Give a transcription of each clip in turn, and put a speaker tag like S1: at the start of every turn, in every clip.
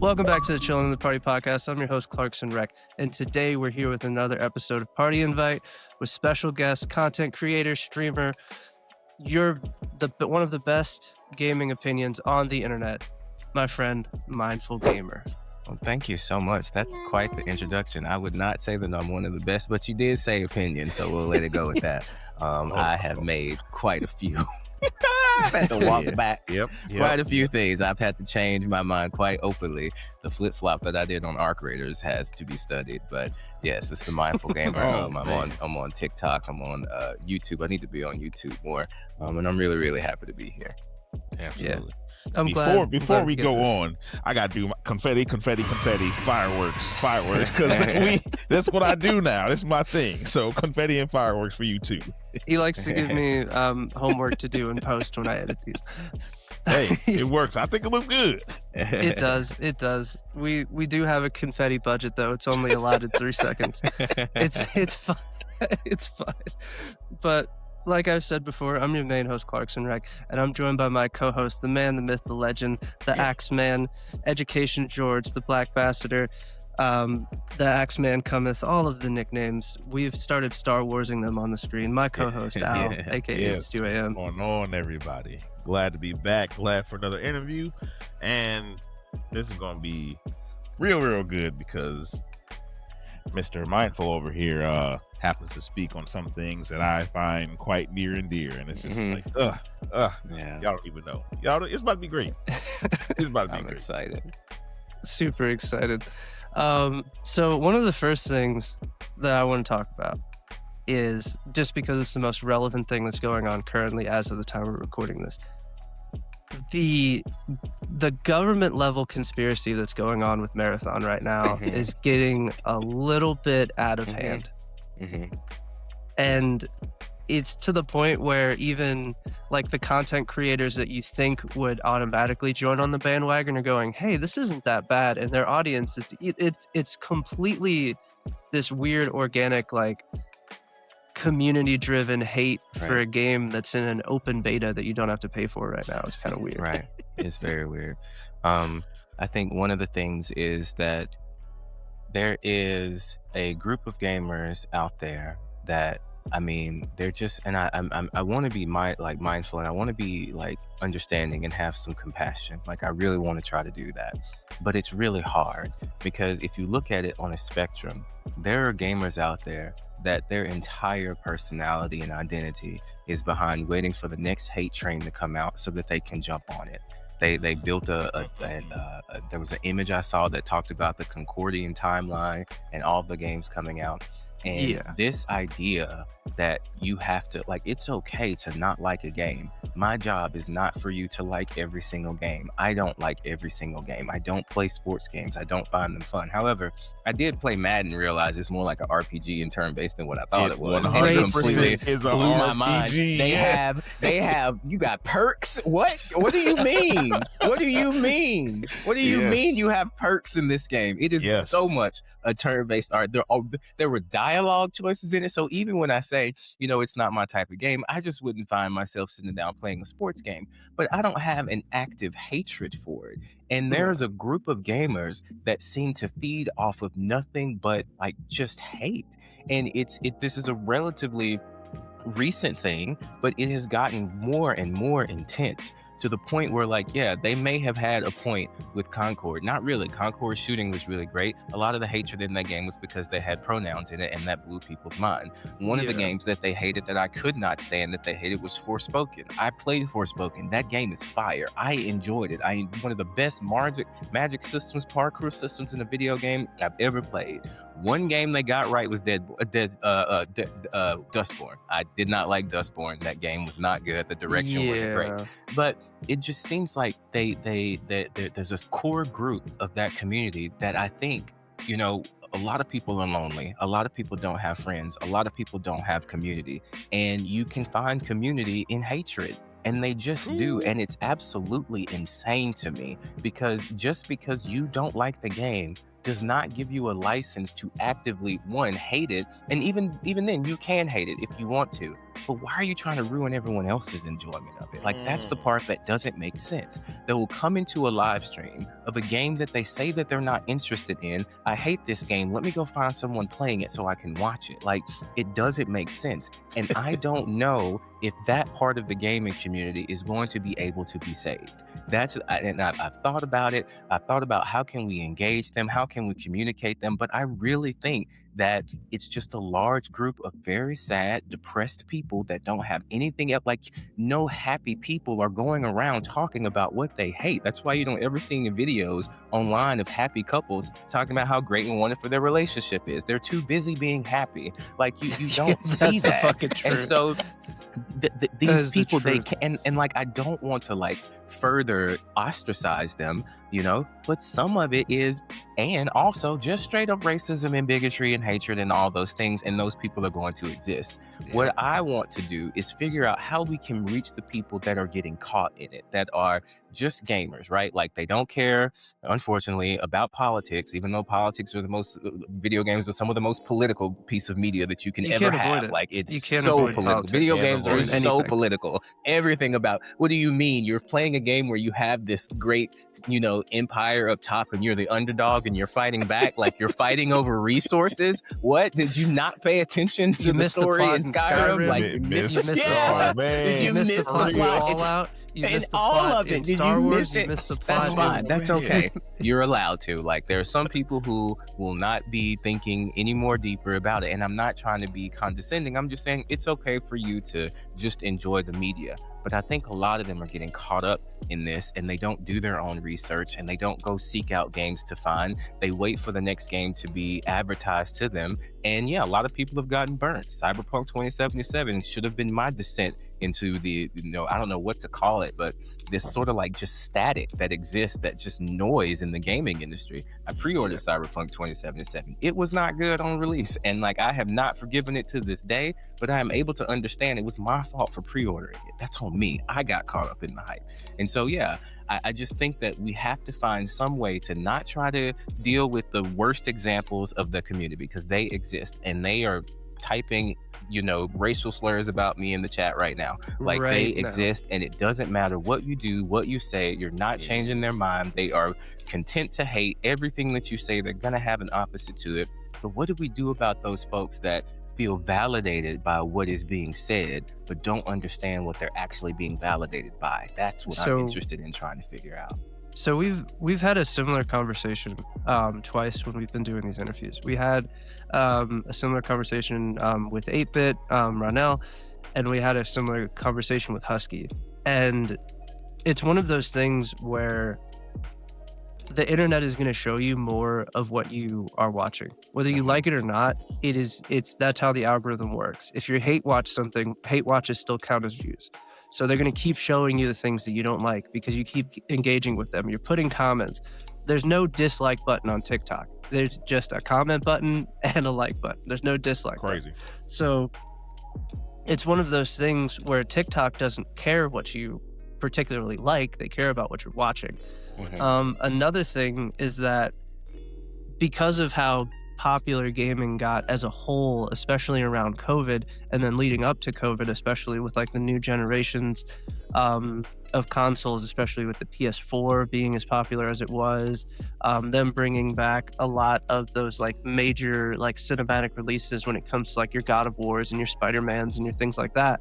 S1: Welcome back to the Chillin' the Party podcast. I'm your host, Clarkson Rec, and today we're here with another episode of Party Invite with special guest, content creator, streamer. You're one of the best gaming opinions on the internet, my friend, Mindful Gamer.
S2: Well, thank you so much. That's quite the introduction. I would not say that I'm one of the best, but you did say opinion, so we'll let it go with that. I have made quite a few. I've had to walk back quite a few things. I've had to change my mind quite openly. The flip-flop that I did on Arc Raiders has to be studied, but yes, it's the Mindful Gamer. I'm on TikTok. I'm on YouTube. I need to be on YouTube more, and I'm really happy to be here.
S3: Absolutely.
S1: Yeah. I'm glad.
S3: Before we go on, I got to do confetti, fireworks, because that's what I do now. That's my thing. So confetti and fireworks for you too.
S1: He likes to give me homework to do in post when I edit these.
S3: Hey, it works. I think it looks good.
S1: It does. We do have a confetti budget though. It's only allotted 3 seconds. It's fine. It's fine. But like I've said before, I'm your main host, Clarkson Rec, and I'm joined by my co-host, the man, the myth, the legend, the Axeman, Education George, the Black Basseter, the Axeman cometh, all of the nicknames. We've started Star Warsing them on the screen. My co-host, Al, aka It's 2 a.m.
S3: What's going on, everybody? Glad to be back. Glad for another interview. And this is going to be real good because Mr. Mindful over here happens to speak on some things that I find quite near and dear, and it's just like, y'all don't even know. It's about to be great. It's about to be
S2: I'm
S3: great.
S2: excited.
S1: Super excited. So one of the first things that I want to talk about is, just because it's the most relevant thing that's going on currently as of the time we're recording this, the government level conspiracy that's going on with Marathon right now is getting a little bit out of hand. And it's to the point where even like the content creators that you think would automatically join on the bandwagon are going, hey, this isn't that bad, and their audience is it's completely this weird organic, like, community driven hate for a game that's in an open beta that you don't have to pay for right now. It's kind of weird.
S2: Right. It's very weird. I think one of the things is that there is a group of gamers out there that, I mean, they're just, and I want to be mindful, and I want to be like understanding and have some compassion. Like, I really want to try to do that, but it's really hard because if you look at it on a spectrum, there are gamers out there that their entire personality and identity is behind waiting for the next hate train to come out so that they can jump on it. They built there was an image I saw that talked about the Concordian timeline and all the games coming out. And this idea that you have to, like, it's okay to not like a game. My job is not for you to like every single game. I don't like every single game. I don't play sports games. I don't find them fun. However, I did play Madden and realize it's more like an RPG and turn-based than what I thought it was.
S3: It
S2: completely
S3: blew
S2: my mind. They have, you got perks? What do you mean? What do you mean? What do you mean you have perks in this game? It is so much a turn-based art. There were dialogue choices in it. So even when I say, you know, it's not my type of game, I just wouldn't find myself sitting down playing a sports game. But I don't have an active hatred for it. And there's a group of gamers that seem to feed off of nothing but like just hate. And this is a relatively recent thing, but it has gotten more and more intense, to the point where, like, they may have had a point with Concord. Not really. Concord's shooting was really great. A lot of the hatred in that game was because they had pronouns in it, and that blew people's mind. One of the games that they hated, that I could not stand, that they hated, was Forspoken. I played Forspoken. That game is fire. I enjoyed it. One of the best magic systems, parkour systems in a video game I've ever played. One game they got right was Dustborn. I did not like Dustborn. That game was not good. The direction wasn't great. But it just seems like there's a core group of that community that I think, you know, a lot of people are lonely. A lot of people don't have friends. A lot of people don't have community. And you can find community in hatred. And they just do. And it's absolutely insane to me, because just because you don't like the game does not give you a license to actively, one, hate it. And even then, you can hate it if you want to. but why are you trying to ruin everyone else's enjoyment of it? Like, that's the part that doesn't make sense. They will come into a live stream of a game that they say that they're not interested in. I hate this game. Let me go find someone playing it so I can watch it. Like, it doesn't make sense. And I don't know if that part of the gaming community is going to be able to be saved. I've thought about it. I've thought about how can we engage them? How can we communicate them? But I really think that it's just a large group of very sad, depressed people that don't have anything else. Like, no happy people are going around talking about what they hate. That's why you don't ever see any videos online of happy couples talking about how great and wonderful their relationship is. They're too busy being happy. Like, you don't see that.
S1: Fucking truth.
S2: And so these people, they can, and like, I don't want to like further ostracize them, but some of it is, and also just straight up racism and bigotry and hatred and all those things, and those people are going to exist. What I want to do is figure out how we can reach the people that are getting caught in it, that are just gamers, right? Like, they don't care, unfortunately, about politics, even though politics are video games are some of the most political piece of media that you can ever have. Like, it's so political. Video games are so political. Everything about, what do you mean? You're playing a game where you have this great, empire up top and you're the underdog and you're fighting back, like you're fighting over resources. What? Did you not pay attention to the story in Skyrim? Like, you missed the plot. Did you miss the plot?
S1: You missed the
S2: all
S1: plot
S2: of it.
S1: in
S2: Did
S1: Star
S2: you
S1: Wars,
S2: miss it?
S1: You missed the plot.
S2: That's fine. That's okay. You're allowed to. Like, there are some people who will not be thinking any more deeper about it. And I'm not trying to be condescending. I'm just saying it's okay for you to just enjoy the media. But I think a lot of them are getting caught up in this, and they don't do their own research, and they don't go seek out games to find. They wait for the next game to be advertised to them. And yeah, a lot of people have gotten burnt. Cyberpunk 2077 should have been my descent into the, I don't know what to call it, but this sort of like just static that exists, that just noise in the gaming industry. I pre-ordered Cyberpunk 2077. It was not good on release. And like, I have not forgiven it to this day, but I am able to understand it was my fault for pre-ordering it. That's on me. I got caught up in the hype. And so, yeah, I just think that we have to find some way to not try to deal with the worst examples of the community, because they exist and they are typing, racial slurs about me in the chat right now. Like, they exist, and it doesn't matter what you do, what you say, you're not changing their mind. They are content to hate everything that you say. They're going to have an opposite to it. But what do we do about those folks that feel validated by what is being said, but don't understand what they're actually being validated by? That's what I'm interested in trying to figure out.
S1: So we've had a similar conversation twice when we've been doing these interviews. We had a similar conversation with 8-Bit, Ronell, and we had a similar conversation with Husky. And it's one of those things where the internet is going to show you more of what you are watching, whether you like it or not. That's how the algorithm works. If you hate watch something, hate watches still count as views. So they're going to keep showing you the things that you don't like because you keep engaging with them. You're putting comments. There's no dislike button on TikTok. There's just a comment button and a like button. There's no dislike button. So it's one of those things where TikTok doesn't care what you particularly like. They care about what you're watching. Mm-hmm. Another thing is that because of how popular gaming got as a whole, especially around COVID, and then leading up to COVID, especially with like the new generations of consoles, especially with the PS4 being as popular as it was, them bringing back a lot of those like major like cinematic releases when it comes to like your God of Wars and your Spider-Mans and your things like that,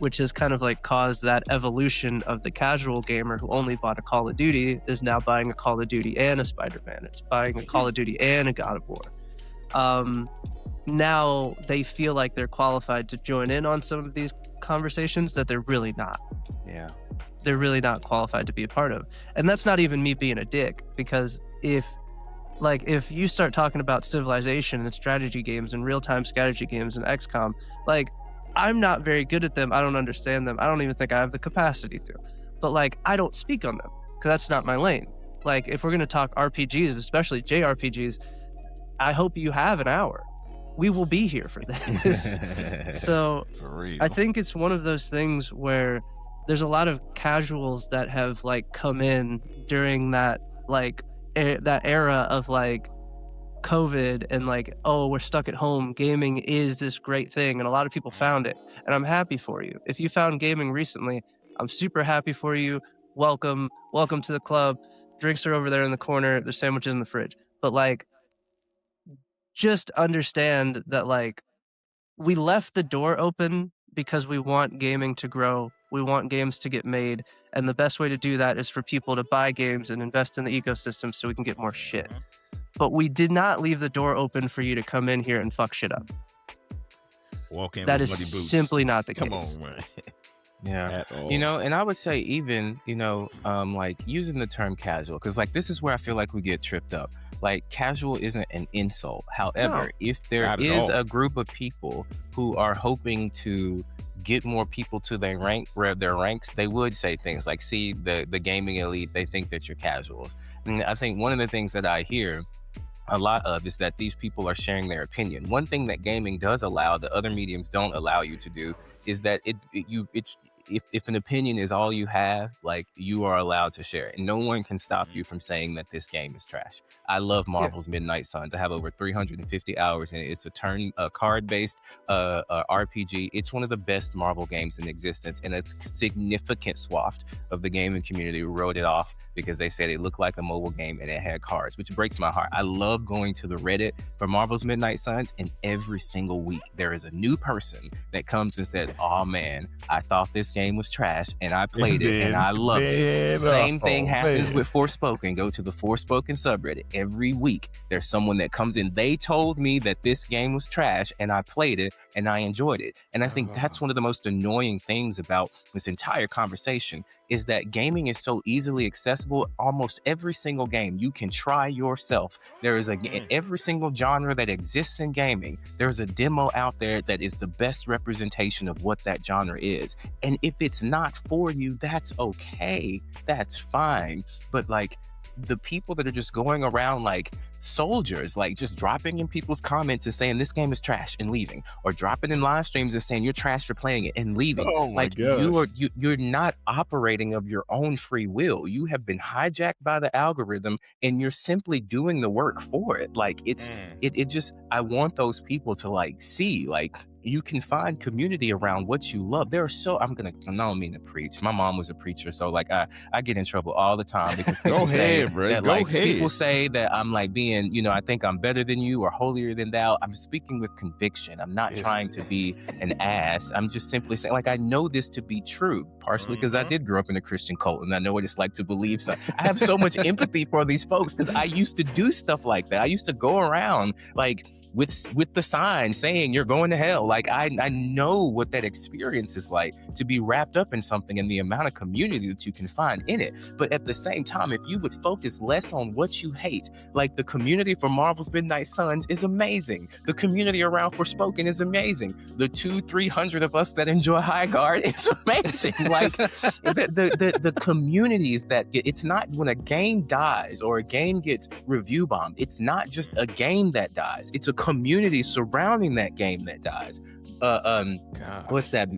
S1: which has kind of like caused that evolution of the casual gamer who only bought a Call of Duty is now buying a Call of Duty and a Spider-Man. It's buying a Call of Duty and a God of War. Now they feel like they're qualified to join in on some of these conversations that they're really not.
S2: Yeah.
S1: They're really not qualified to be a part of. And that's not even me being a dick, because if you start talking about Civilization and strategy games and real-time strategy games and XCOM, like, I'm not very good at them. I don't understand them. I don't even think I have the capacity to. But like, I don't speak on them because that's not my lane. Like, if we're going to talk RPGs, especially JRPGs, I hope you have an hour. We will be here for this. So I think it's one of those things where there's a lot of casuals that have like come in during that like that era of like COVID and like, oh, we're stuck at home, gaming is this great thing, and a lot of people found it, and I'm happy for you. If you found gaming recently, I'm super happy for you. Welcome to the club. Drinks are over there in the corner, there's sandwiches in the fridge. But like, just understand that like, we left the door open because we want gaming to grow. We want games to get made. And the best way to do that is for people to buy games and invest in the ecosystem so we can get more shit. But we did not leave the door open for you to come in here and fuck shit up.
S3: Walk in
S1: that
S3: with
S1: is
S3: bloody boots.
S1: Simply not the case.
S3: Come on, man.
S2: Yeah. And I would say even, like using the term casual, because like this is where I feel like we get tripped up. Like casual isn't an insult. However, if there is a group of people who are hoping to get more people to their ranks, they would say things like, see, the gaming elite, they think that you're casuals. And I think one of the things that I hear a lot of is that these people are sharing their opinion. One thing that gaming does allow that other mediums don't allow you to do is that if an opinion is all you have, like you are allowed to share it. And no one can stop you from saying that this game is trash. I love Marvel's Midnight Suns. I have over 350 hours in it. It's a card-based RPG. It's one of the best Marvel games in existence. And a significant swath of the gaming community wrote it off because they said it looked like a mobile game and it had cards, which breaks my heart. I love going to the Reddit for Marvel's Midnight Suns, and every single week there is a new person that comes and says, oh man, I thought this game was trash and I played it and I love it. Same thing happens with Forspoken. Go to the Forspoken subreddit. Every week there's someone that comes in, they told me that this game was trash and I played it and I enjoyed it. And I think that's one of the most annoying things about this entire conversation is that gaming is so easily accessible. Almost every single game you can try yourself. There is every single genre that exists in gaming, there's a demo out there that is the best representation of what that genre is. And if it's not for you, that's okay. That's fine. But like the people that are just going around like soldiers, like just dropping in people's comments and saying this game is trash and leaving, or dropping in live streams and saying you're trash for playing it and leaving.
S3: Oh my gosh.
S2: You're not operating of your own free will. You have been hijacked by the algorithm and you're simply doing the work for it. Like it just, I want those people to like see, like you can find community around what you love. There are I don't mean to preach. My mom was a preacher, so like I get in trouble all the time because people people say that I'm like being, I think I'm better than you or holier than thou. I'm speaking with conviction. I'm not trying to be an ass. I'm just simply saying, like, I know this to be true, partially because I did grow up in a Christian cult and I know what it's like to believe. So I have so much empathy for these folks because I used to do stuff like that. I used to go around like with the sign saying you're going to hell. Like I know what that experience is like to be wrapped up in something and the amount of community that you can find in it. But at the same time, if you would focus less on what you hate, like the community for Marvel's Midnight Suns is amazing. The community around Forspoken is amazing. The 200-300 of us that enjoy High Guard, it's amazing. Like the communities that it's not when a game dies or a game gets review bombed, it's not just a game that dies. It's a community surrounding that game that dies. What's that?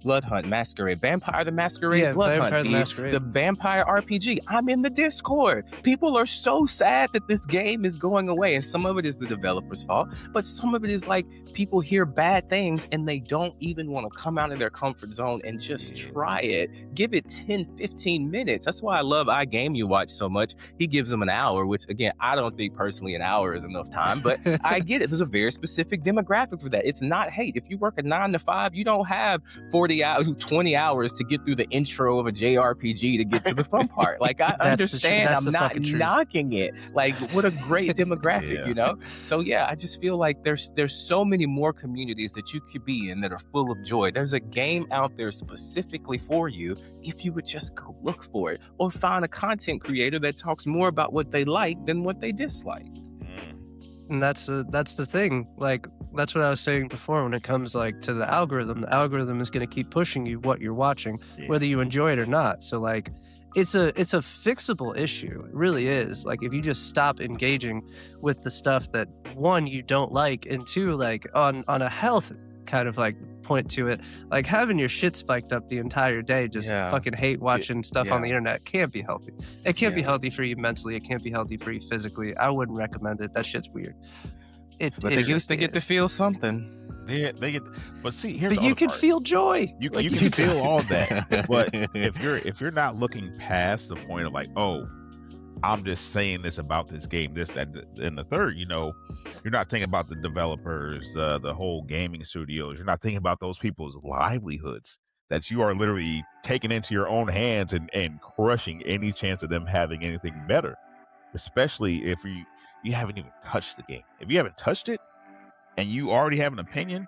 S2: Blood Hunt Masquerade, Vampire the Masquerade, Blood Hunt, the Vampire RPG. I'm in the Discord. People are so sad that this game is going away, and some of it is the developer's fault, but some of it is like people hear bad things and they don't even want to come out of their comfort zone and just try it. Give it 10-15 minutes. That's why I love iGameYouWatch so much. He gives them an hour, which again, I don't think personally an hour is enough time, but I get it. There's a very specific demographic for that. It's not hate. If you work a 9 to 5, you don't have 40 hours, 20 hours to get through the intro of a JRPG to get to the fun part. Like I understand, I'm not knocking it. Like what a great demographic, So yeah, I just feel like there's so many more communities that you could be in that are full of joy. There's a game out there specifically for you if you would just go look for it, or find a content creator that talks more about what they like than what they dislike.
S1: And that's the thing. Like that's what I was saying before. When it comes like to the algorithm is going to keep pushing you what you're watching, whether you enjoy it or not. So like, it's a fixable issue. It really is. Like if you just stop engaging with the stuff that one you don't like, and two, like on a health kind of like point to it. Like having your shit spiked up the entire day, just fucking hate watching stuff on the internet can't be healthy. It can't be healthy for you mentally. It can't be healthy for you physically. I wouldn't recommend it. That shit's weird.
S2: But they used to get to feel something.
S3: They get, but see, here's
S1: but
S3: the
S1: you
S3: other
S1: can
S3: part.
S1: feel joy.
S3: You can feel all that, but if you're not looking past the point of like, oh, I'm just saying this about this game, this, that, and the third, you know, you're not thinking about the developers, the whole gaming studios. You're not thinking about those people's livelihoods that you are literally taking into your own hands and crushing any chance of them having anything better, especially if you haven't even touched the game. If you haven't touched it and you already have an opinion,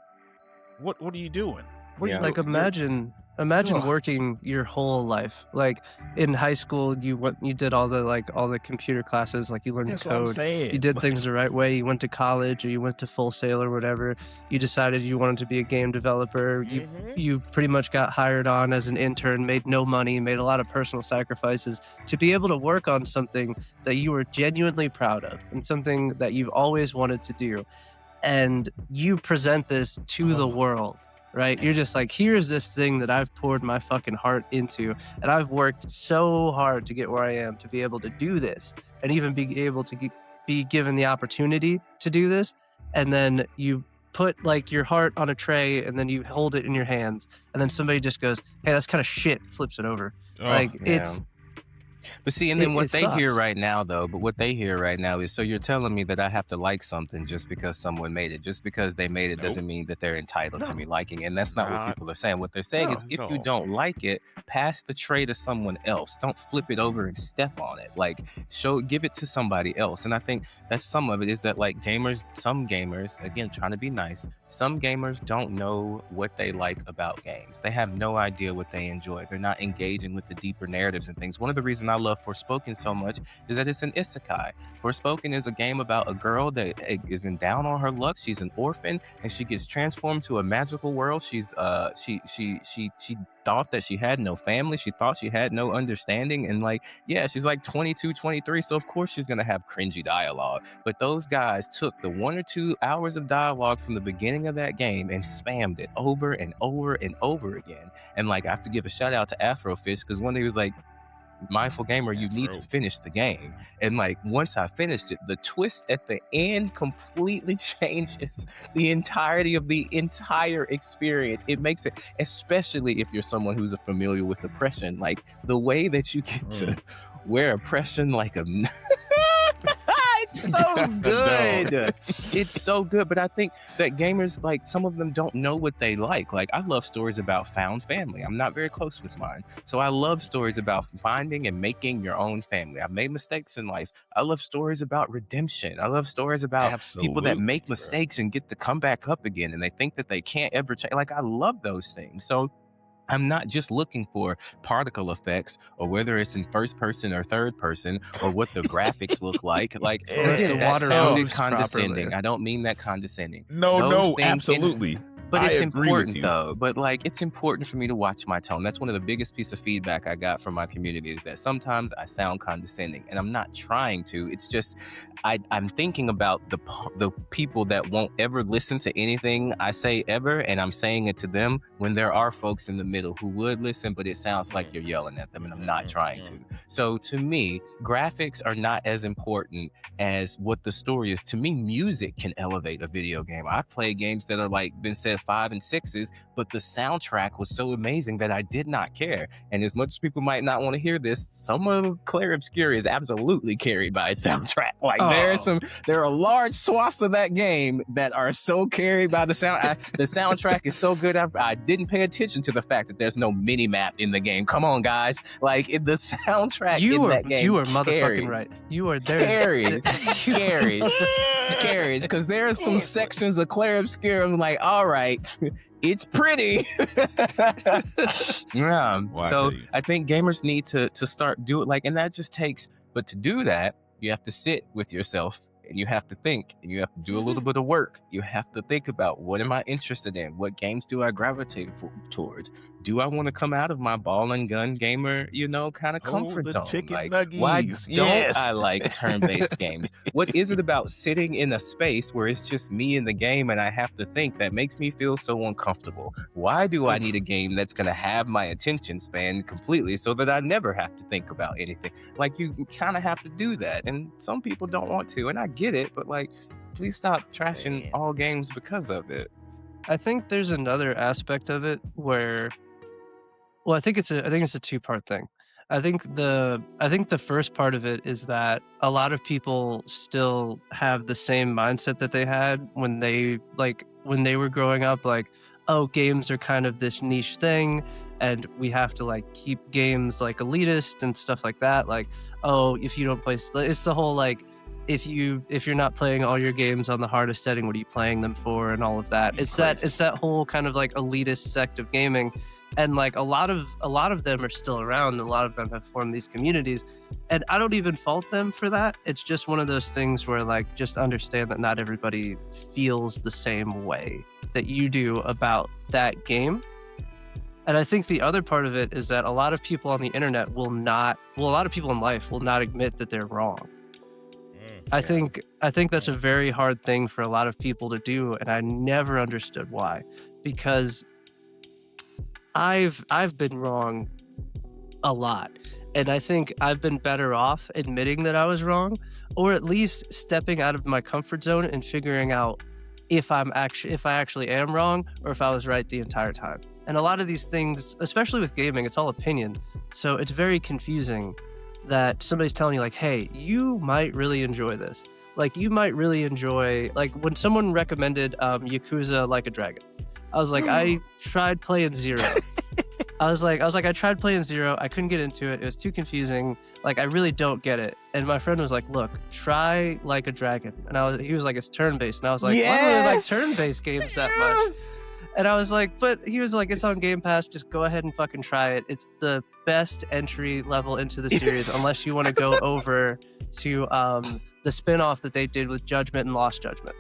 S3: what are you doing?
S1: Like imagine working your whole life. Like in high school, you did all the computer classes, like you learned to code. You did things the right way. You went to college or you went to Full Sail or whatever. You decided you wanted to be a game developer. You pretty much got hired on as an intern, made no money, made a lot of personal sacrifices to be able to work on something that you were genuinely proud of and something that you've always wanted to do. And you present this to the world. Right? You're just like, here's this thing that I've poured my fucking heart into, and I've worked so hard to get where I am to be able to do this, and even be able to be given the opportunity to do this. And then you put like your heart on a tray, and then you hold it in your hands, and then somebody just goes, "Hey, that's kind of shit," flips it over. It's.
S2: But see, and then what they hear right now, though, is, so you're telling me that I have to like something just because someone made it. Just because they made it doesn't mean that they're entitled to me liking it. And that's not what people are saying. What they're saying is, if you don't like it, pass the tray to someone else. Don't flip it over and step on it. Like, give it to somebody else. And I think that's some of it, is that like some gamers, again, trying to be nice, some gamers don't know what they like about games. They have no idea what they enjoy. They're not engaging with the deeper narratives and things. One of the reasons I love Forspoken so much is that it's an isekai. Forspoken is a game about a girl that is down on her luck. She's an orphan and she gets transformed to a magical world. She's she thought that she had no family. She thought she had no understanding. And like, yeah, she's like 22, 23. So of course she's going to have cringy dialogue. But those guys took the 1 or 2 hours of dialogue from the beginning of that game and spammed it over and over and over again. And like, I have to give a shout out to Afrofish, because one day he was like, mindful gamer, you need to finish the game. And like, once I finished it, the twist at the end completely changes the entirety of the entire experience. It makes it, especially if you're someone who's familiar with oppression, like the way that you get to wear oppression like a it's so good. It's so good. But I think that gamers, like, some of them don't know what they like. Like, I love stories about found family. I'm not very close with mine. So I love stories about finding and making your own family. I've made mistakes in life. I love stories about redemption. I love stories about people that make mistakes and get to come back up again, and they think that they can't ever change. Like, I love those things. So I'm not just looking for particle effects, or whether it's in first person or third person, or what the graphics look like. Like, again, that sounded condescending. Properly. I don't mean that condescending.
S3: No, absolutely.
S2: But it's important, though. But like, it's important for me to watch my tone. That's one of the biggest pieces of feedback I got from my community, is that sometimes I sound condescending, and I'm not trying to. It's just I'm thinking about the people that won't ever listen to anything I say ever, and I'm saying it to them, when there are folks in the middle who would listen, but it sounds like you're yelling at them, and I'm not trying to. So to me, graphics are not as important as what the story is. To me, music can elevate a video game. I've played games that are like been said 5 and 6s, but the soundtrack was so amazing that I did not care. And as much as people might not want to hear this, some of Clair Obscur is absolutely carried by its soundtrack. Like, there are large swaths of that game that are so carried by the sound. The soundtrack is so good. I didn't pay attention to the fact that there's no mini map in the game. Come on, guys! Like, the soundtrack that game,
S1: you are motherfucking right. You are there.
S2: Carries, because there are some sections of Clair Obscur. I'm like, all right, it's pretty. Yeah. So I think gamers need to start doing, like, and that just takes. But to do that, you have to sit with yourself and you have to think, and you have to do a little bit of work. You have to think about, what am I interested in? What games do I gravitate towards? Do I want to come out of my ball and gun gamer, kind of comfort
S3: the
S2: zone?
S3: chicken
S2: Like,
S3: nuggies.
S2: why don't
S3: Yes.
S2: I like turn-based games? What is it about sitting in a space where it's just me in the game and I have to think that makes me feel so uncomfortable? Why do I need a game that's going to have my attention span completely so that I never have to think about anything? Like, you kind of have to do that, and some people don't want to, and I get it, but like, please stop trashing all games because of it.
S1: I think there's another aspect of it where, well, I think it's a two-part thing. I think the first part of it is that a lot of people still have the same mindset that they had when they were growing up, like, oh, games are kind of this niche thing, and we have to like keep games like elitist and stuff like that. Like, oh, if you don't play, it's the whole like, if you're not playing all your games on the hardest setting, what are you playing them for, and all of that. It's that whole kind of like elitist sect of gaming. And like a lot of them are still around, and a lot of them have formed these communities, and I don't even fault them for that. It's just one of those things where, like, just understand that not everybody feels the same way that you do about that game. And I think the other part of it is that a lot of people on the internet a lot of people in life will not admit that they're wrong. I think that's a very hard thing for a lot of people to do, and I never understood why, because I've been wrong a lot, and I think I've been better off admitting that I was wrong, or at least stepping out of my comfort zone and figuring out if I actually am wrong, or if I was right the entire time. And a lot of these things, especially with gaming, it's all opinion, so it's very confusing that somebody's telling you like, hey, you might really enjoy this. Like, you might really enjoy, like, when someone recommended Yakuza Like a Dragon, I was like, I tried playing Zero. I tried playing Zero. I couldn't get into it. It was too confusing. Like, I really don't get it. And my friend was like, look, try Like a Dragon. And he was like, it's turn-based. And I was like,
S2: yes!
S1: I don't really like turn-based games that much. And I was like, but he was like, it's on Game Pass. Just go ahead and fucking try it. It's the best entry level into the series, unless you want to go over to the spin-off that they did with Judgment and Lost Judgment.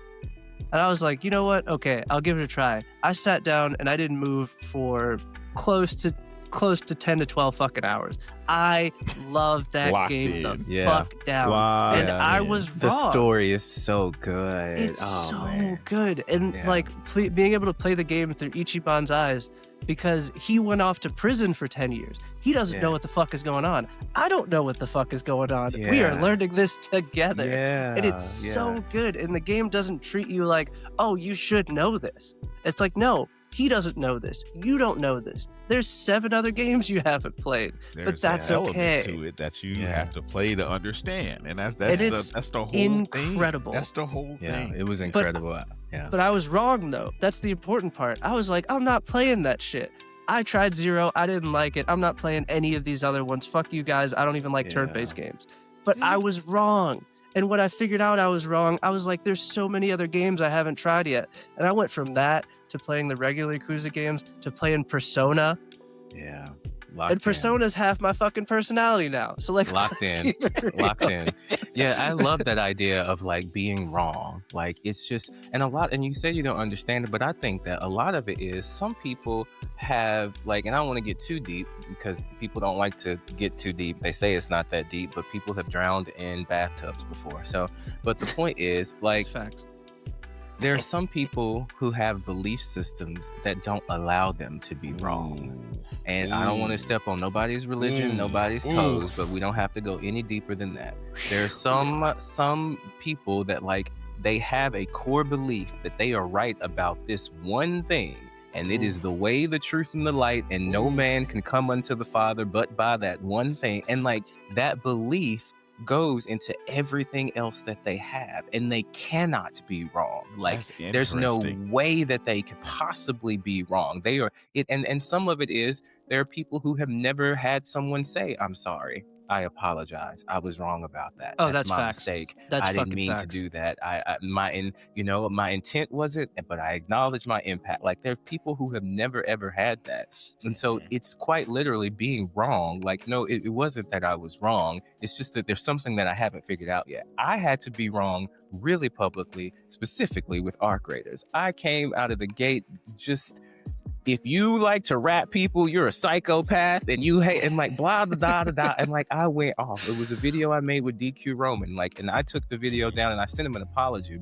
S1: And I was like, you know what? Okay, I'll give it a try. I sat down and I didn't move for close to 10 to 12 fucking hours. I love that
S3: Locked
S1: game
S3: in.
S1: the fuck down. And I was wrong.
S2: The story is so good.
S1: It's so good. And like being able to play the game through Ichiban's eyes, because he went off to prison for 10 years. He doesn't know what the fuck is going on. I don't know what the fuck is going on. We are learning this together. And it's so good. And the game doesn't treat you like, oh, you should know this. It's like, no, he doesn't know this. You don't know this. There's 7 other games you haven't played, but that's okay.
S3: To it that you have to play to understand, and that's the whole
S1: incredible
S3: thing. That's the whole thing.
S2: It was incredible.
S1: But I was wrong though. That's the important part. I was like, I'm not playing that shit. I tried Zero. I didn't like it. I'm not playing any of these other ones. Fuck you guys. I don't even like turn-based games. But I was wrong. And when I figured out I was wrong, I was like, there's so many other games I haven't tried yet. And I went from that to playing the regular Yakuza games to playing Persona.
S2: Yeah.
S1: And Persona's half my fucking personality now. So like,
S2: locked in. Yeah, I love that idea of like being wrong. Like, it's just, and you say you don't understand it, but I think that a lot of it is some people have like, and I don't want to get too deep because people don't like to get too deep. They say it's not that deep, but people have drowned in bathtubs before. So, but the point is like,
S1: facts.
S2: There are some people who have belief systems that don't allow them to be wrong. And I don't want to step on nobody's religion, nobody's toes, but we don't have to go any deeper than that. There are some people that like, they have a core belief that they are right about this one thing. And it is the way, the truth, and the light, and no man can come unto the Father but by that one thing. And like, that belief goes into everything else that they have, and they cannot be wrong. Like, there's no way that they could possibly be wrong. They are it, and some of it is there are people who have never had someone say, I'm sorry. I apologize. I was wrong about that.
S1: Oh, that's
S2: my
S1: facts.
S2: mistake.
S1: That's
S2: I didn't
S1: fucking
S2: mean to
S1: facts.
S2: do that. My intent wasn't, but I acknowledge my impact. Like, there are people who have never ever had that, and so it's quite literally being wrong. Like, no, it wasn't that I was wrong. It's just that there's something that I haven't figured out yet. I had to be wrong really publicly, specifically with ARC Raiders. I came out of the gate just, if you like to rap people, you're a psychopath, and you hate, and like blah blah blah blah blah, and like I went off. It was a video I made with DQ Roman, like, and I took the video down and I sent him an apology.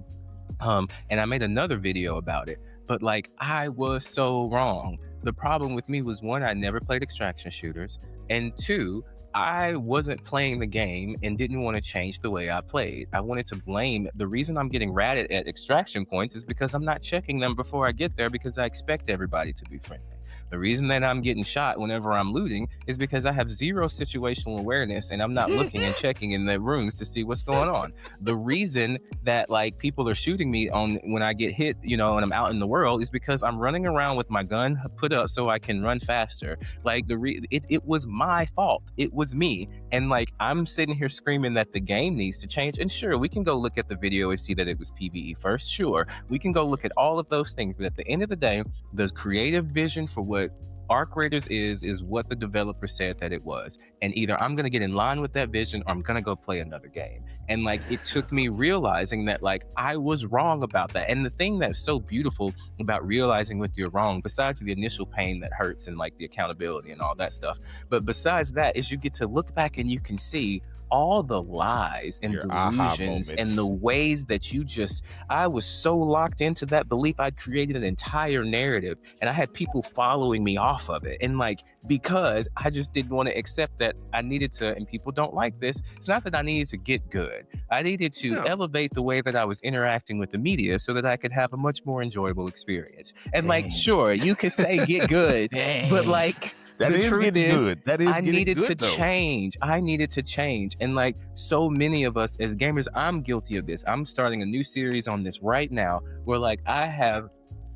S2: And I made another video about it, but like, I was so wrong. The problem with me was, one, I never played extraction shooters, and two, I wasn't playing the game and didn't want to change the way I played. I wanted to blame, the reason I'm getting ratted at extraction points is because I'm not checking them before I get there, because I expect everybody to be friendly. The reason that I'm getting shot whenever I'm looting is because I have zero situational awareness and I'm not looking and checking in the rooms to see what's going on. The reason that like people are shooting me on when I get hit, and I'm out in the world, is because I'm running around with my gun put up so I can run faster. Like, it was my fault. It was me. And like, I'm sitting here screaming that the game needs to change. And sure, we can go look at the video and see that it was PvE first. Sure, we can go look at all of those things. But at the end of the day, the creative vision for what ARC Raiders is what the developer said that it was. And either I'm going to get in line with that vision or I'm going to go play another game. And like, it took me realizing that like, I was wrong about that. And the thing that's so beautiful about realizing what you're wrong, besides the initial pain that hurts and like the accountability and all that stuff, but besides that, is you get to look back and you can see all the lies and delusions and the ways that I was so locked into that belief, I'd created an entire narrative and I had people following me off of it. And like, because I just didn't want to accept that I needed to, and people don't like this, it's not that I needed to get good. I needed to elevate the way that I was interacting with the media so that I could have a much more enjoyable experience. And like, sure, you could say get good, but like,
S3: that
S2: the
S3: is
S2: truth
S3: getting
S2: is,
S3: good. That is
S2: I needed
S3: good,
S2: to
S3: though.
S2: change. I needed to change. And like, so many of us as gamers, I'm guilty of this. I'm starting a new series on this right now where like,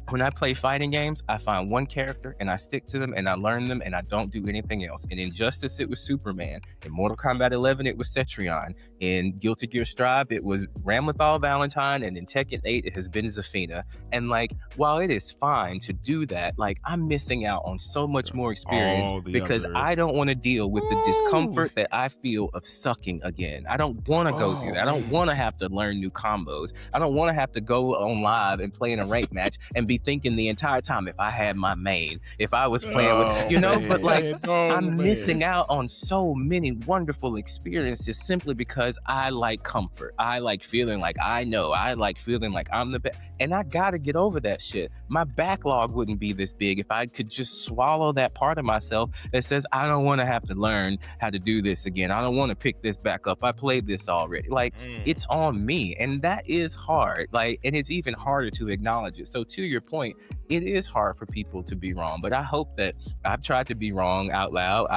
S2: when I play fighting games, I find one character and I stick to them and I learn them and I don't do anything else. In Injustice, it was Superman. In Mortal Kombat 11, it was Cetrion. In Guilty Gear Strive, it was Ramlethal Valentine. And in Tekken 8, it has been Zafina. And like, while it is fine to do that, like, I'm missing out on so much more experience because I don't want to deal with the discomfort that I feel of sucking again. I don't want to go through that. I don't want to have to learn new combos. I don't want to have to go on live and play in a rank match and be thinking the entire time, if I had my main, if I was playing with, but like, I'm missing out on so many wonderful experiences simply because I like comfort. I like feeling like I know. I like feeling like I'm the best. And I gotta get over that shit. My backlog wouldn't be this big if I could just swallow that part of myself that says, I don't want to have to learn how to do this again. I don't want to pick this back up. I played this already. Like, it's on me. And that is hard. Like, and it's even harder to acknowledge it. So to your point, it is hard for people to be wrong, but I hope that I've tried to be wrong out loud.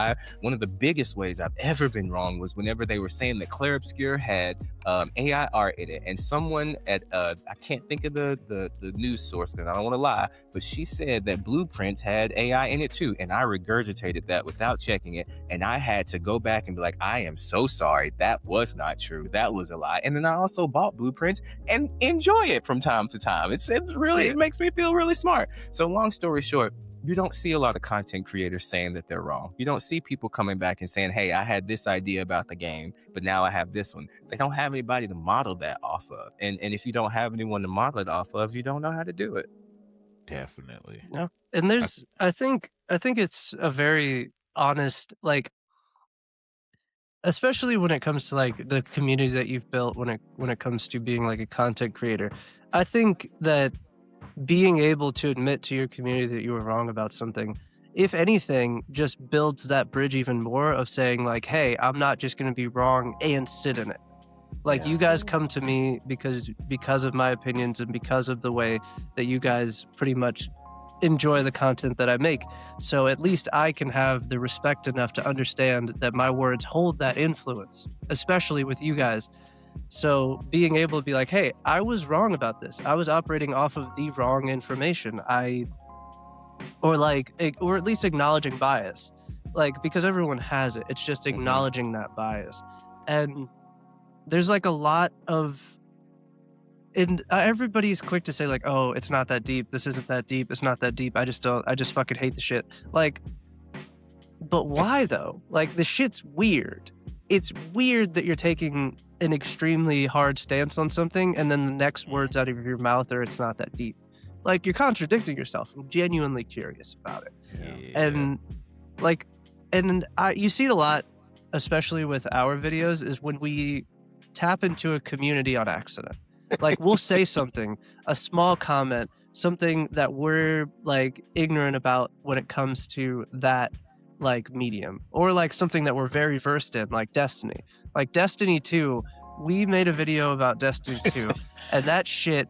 S2: One of the biggest ways I've ever been wrong was whenever they were saying that Claire Obscure had AI art in it, and someone at I can't think of the news source, and I don't want to lie, but she said that Blueprints had AI in it too, and I regurgitated that without checking it, and I had to go back and be like, I am so sorry, that was not true, that was a lie. And then I also bought Blueprints and enjoy it from time to time. It's really, it makes me feel really smart. So long story short, you don't see a lot of content creators saying that they're wrong. You don't see people coming back and saying, hey, I had this idea about the game, but now I have this one. They don't have anybody to model that off of. And if you don't have anyone to model it off of, you don't know how to do it.
S3: Definitely.
S1: Yeah. And there's, I think it's a very honest, like, especially when it comes to like the community that you've built when it comes to being like a content creator. I think that being able to admit to your community that you were wrong about something, if anything, just builds that bridge even more of saying like, hey, I'm not just going to be wrong and sit in it. Like, you guys come to me because of my opinions and because of the way that you guys pretty much enjoy the content that I make. So at least I can have the respect enough to understand that my words hold that influence, especially with you guys. So being able to be like, hey, I was wrong about this. I was operating off of the wrong information. Or at least acknowledging bias. like, because everyone has it. It's just acknowledging that bias. And there's like a lot of, and everybody's quick to say like, oh, it's not that deep. This isn't that deep. It's not that deep. I just fucking hate the shit. Like, but why though? Like, the shit's weird. It's weird that you're taking an extremely hard stance on something and then the next words out of your mouth are, it's not that deep. Like, you're contradicting yourself. I'm genuinely curious about it.
S3: Yeah.
S1: And like, and you see it a lot, especially with our videos, is when we tap into a community on accident. Like, we'll say something, a small comment, something that we're like ignorant about when it comes to that like medium, or like something that we're very versed in, like Destiny. Like Destiny 2, we made a video about Destiny 2, and that shit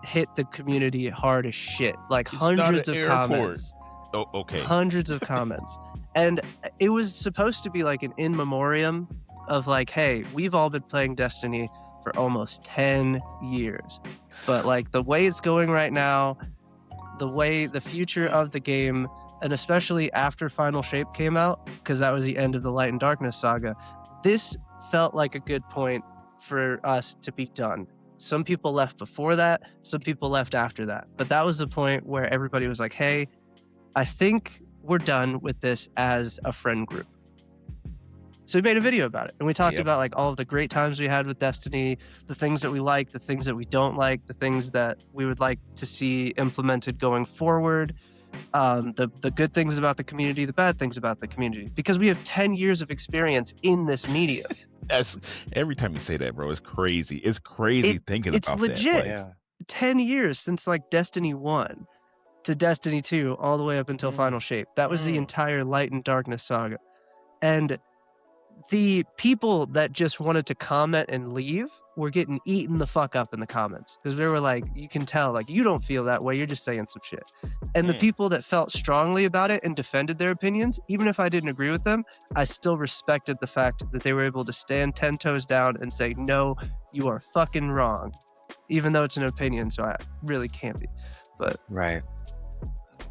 S1: hit the community hard as shit. Like,
S3: It's
S1: hundreds
S3: not
S1: of
S3: an airport.
S1: comments.
S3: Oh, okay.
S1: Hundreds of comments. And it was supposed to be like an in memoriam of like, hey, we've all been playing Destiny for almost 10 years. But like the way it's going right now, the future of the game, and especially after Final Shape came out, because that was the end of the Light and Darkness saga, this felt like a good point for us to be done. Some people left before that, some people left after that. But that was the point where everybody was like, hey, I think we're done with this as a friend group. So we made a video about it, and we talked about like all of the great times we had with Destiny, the things that we like, the things that we don't like, the things that we would like to see implemented going forward, the good things about the community, the bad things about the community, because we have 10 years of experience in this media.
S3: That's, every time you say that, bro, it's crazy. It's crazy thinking
S1: it's
S3: about
S1: legit.
S3: that. Like,
S1: 10 years since like Destiny 1 to Destiny 2, all the way up until Final Shape. That was the entire Light and Darkness saga. And the people that just wanted to comment and leave were getting eaten the fuck up in the comments, because they were like, you can tell, like, you don't feel that way, you're just saying some shit. And the people that felt strongly about it and defended their opinions, even if I didn't agree with them, I still respected the fact that they were able to stand 10 toes down and say, no, you are fucking wrong, even though it's an opinion, so I really can't be. But
S2: Right.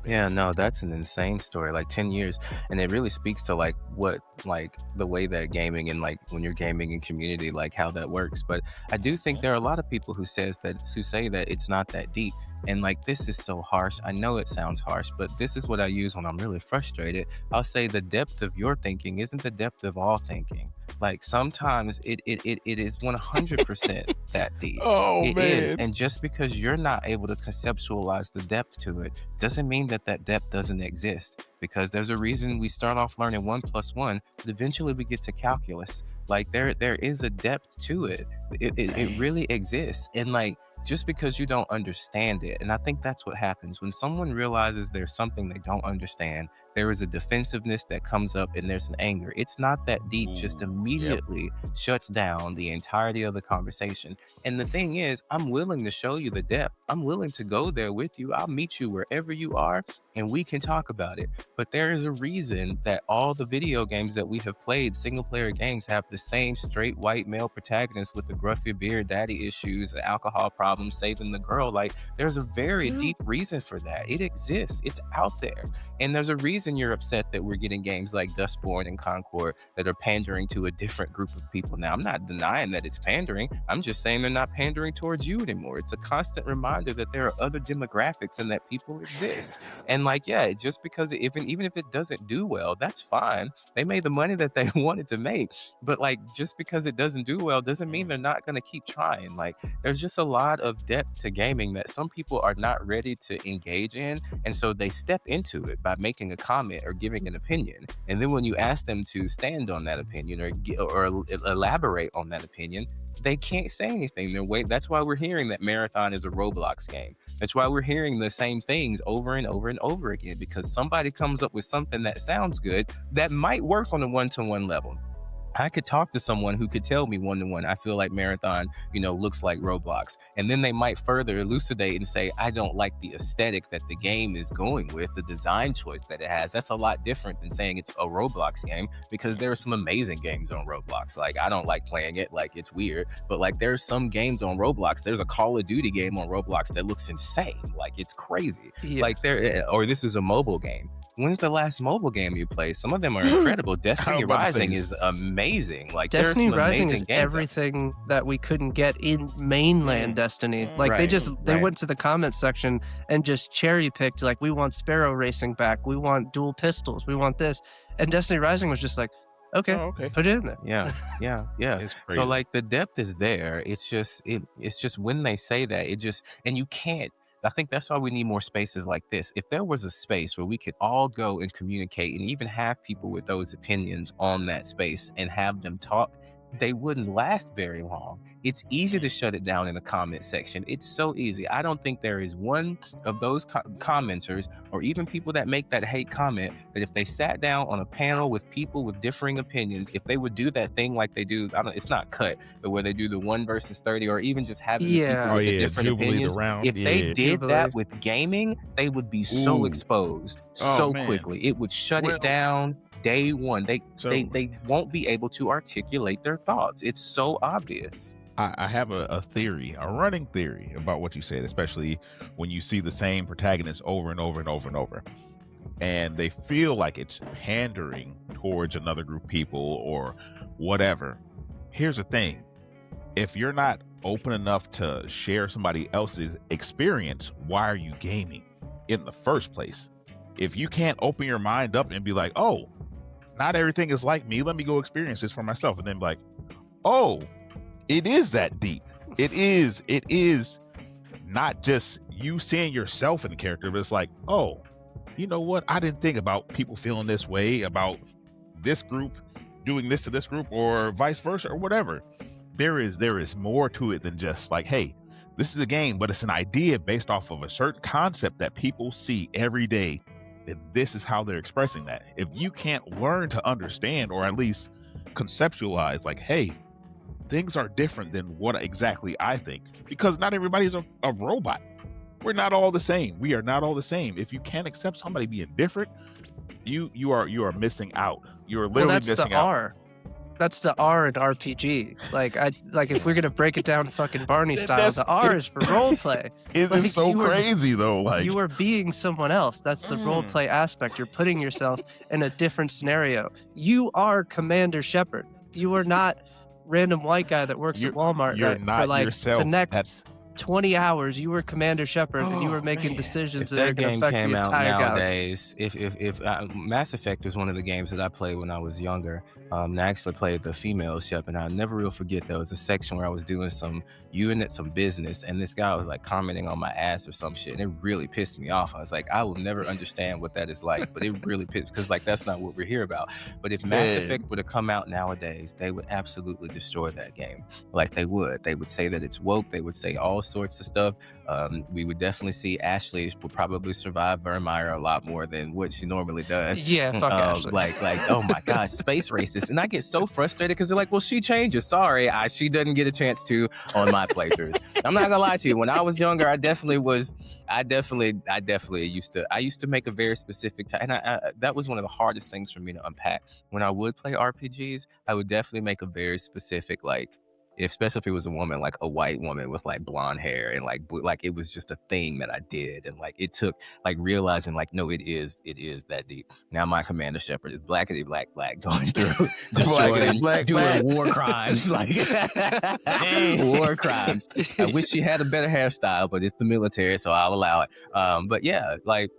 S2: Yeah, no, that's an insane story. Like 10 years, and it really speaks to like what, like the way that gaming and like when you're gaming in community, like how that works. But I do think there are a lot of people who say that it's not that deep. And like, this is so harsh. I know it sounds harsh, but this is what I use when I'm really frustrated. I'll say the depth of your thinking isn't the depth of all thinking. Like sometimes it is 100% that deep.
S3: oh
S2: It
S3: man.
S2: is. And just because you're not able to conceptualize the depth to it doesn't mean that depth doesn't exist. Because there's a reason we start off learning 1 + 1, but eventually we get to calculus. Like there is a depth to it. It really exists. And like, just because you don't understand it, and I think that's what happens when someone realizes there's something they don't understand, there is a defensiveness that comes up and there's an anger. It's not that deep, just immediately shuts down the entirety of the conversation. And the thing is, I'm willing to show you the depth. I'm willing to go there with you. I'll meet you wherever you are and we can talk about it. But there is a reason that all the video games that we have played, single player games, have the same straight white male protagonist with the gruffy beard, daddy issues, alcohol problems, saving the girl. Like, there's a very deep reason for that. It exists. It's out there. And there's a reason you're upset that we're getting games like Dustborn and Concord that are pandering to a different group of people. Now, I'm not denying that it's pandering. I'm just saying they're not pandering towards you anymore. It's a constant reminder that there are other demographics and that people exist. And like, yeah, just because even if it doesn't do well, that's fine. They made the money that they wanted to make. But like, just because it doesn't do well doesn't mean they're not going to keep trying. Like, there's just a lot of depth to gaming that some people are not ready to engage in. And so they step into it by making a comment or giving an opinion. And then when you ask them to stand on that opinion or elaborate on that opinion, they can't say anything. That's why we're hearing that Marathon is a Roblox game. That's why we're hearing the same things over and over and over again, because somebody comes up with something that sounds good that might work on a 1-to-1 level. I could talk to someone who could tell me one-to-one, I feel like Marathon, looks like Roblox. And then they might further elucidate and say, I don't like the aesthetic that the game is going with, the design choice that it has. That's a lot different than saying it's a Roblox game, because there are some amazing games on Roblox. Like, I don't like playing it, like, it's weird, but like, there's some games on Roblox. There's a Call of Duty game on Roblox that looks insane. Like, it's crazy.
S1: Yeah.
S2: Like, or this is a mobile game. When's the last mobile game you played? Some of them are incredible. Destiny Rising is amazing. Like,
S1: Destiny Rising is
S2: games
S1: everything that we couldn't get in mainland Destiny. Like, they went to the comments section and just cherry picked, like, we want Sparrow Racing back, we want dual pistols, we want this. And Destiny Rising was just like, okay, put it in there.
S2: Yeah.
S3: It's crazy.
S2: So like, the depth is there. It's just when they say that, and you can't. I think that's why we need more spaces like this. If there was a space where we could all go and communicate and even have people with those opinions on that space and have them talk, they wouldn't last very long. It's easy to shut it down in the comment section. It's so easy. I don't think there is one of those commenters or even people that make that hate comment that if they sat down on a panel with people with differing opinions, if they would do that thing like they do, it's not cut, but where they do the 1 versus 30, or even just having the people with the different opinions. If they did that with gaming, they would be so exposed so quickly. It would shut it down day one. They won't be able to articulate their thoughts. It's so obvious.
S3: I have a theory, a running theory about what you said, especially when you see the same protagonist over and over and over and over, and they feel like it's pandering towards another group of people or whatever. Here's the thing: if you're not open enough to share somebody else's experience, why are you gaming in the first place? If you can't open your mind up and be like, oh, not everything is like me, let me go experience this for myself, and then be like, oh, it is that deep. It is not just you seeing yourself in the character, but it's like, oh, you know what? I didn't think about people feeling this way about this group doing this to this group, or vice versa, or whatever. There is more to it than just like, hey, this is a game, but it's an idea based off of a certain concept that people see every day, and this is how they're expressing that. If you can't learn to understand, or at least conceptualize, like, hey, things are different than what exactly I think, because not everybody's a robot. We're not all the same. We are not all the same. If you can't accept somebody being different, you are missing out. You're literally missing out.
S1: That's the R in RPG. Like if we're gonna break it down fucking Barney style, the R is for role play.
S3: It's so crazy though. Like,
S1: you are being someone else. That's the role play aspect. You're putting yourself in a different scenario. You are Commander Shepard. You are not random white guy that works at Walmart.
S3: You're not
S1: for like
S3: yourself.
S1: The next 20 hours, you were Commander Shepard, and you were making decisions that are going to affect the entire
S2: nowadays. If Mass Effect was one of the games that I played when I was younger. I actually played the female Shepard, and I'll never real forget there was a section where I was doing some business, and this guy was like commenting on my ass or some shit, and it really pissed me off. I was like, I will never understand what that is like, but it really pissed, because like, that's not what we're here about. But if Mass Effect were to come out nowadays, they would absolutely destroy that game. Like, they would say that it's woke. They would say all sorts of stuff. We would definitely see Ashley would probably survive Vermeer a lot more than what she normally does.
S1: Yeah, fuck Ashley.
S2: Like, oh my God, space racist. And I get so frustrated because they're like, well, she changes. Sorry, she doesn't get a chance to on my playthroughs. I'm not gonna lie to you. When I was younger, I definitely used to make a very specific time, and that was one of the hardest things for me to unpack. When I would play RPGs, I would definitely make a very specific, like, especially if it was a woman, like a white woman with like blonde hair, and like it was just a thing that I did, and like it took like realizing like, no, it is that deep. Now my Commander Shepard is blackity black going through destroying, doing war crimes, like war crimes. I wish she had a better hairstyle, but it's the military, so I'll allow it. But yeah, like,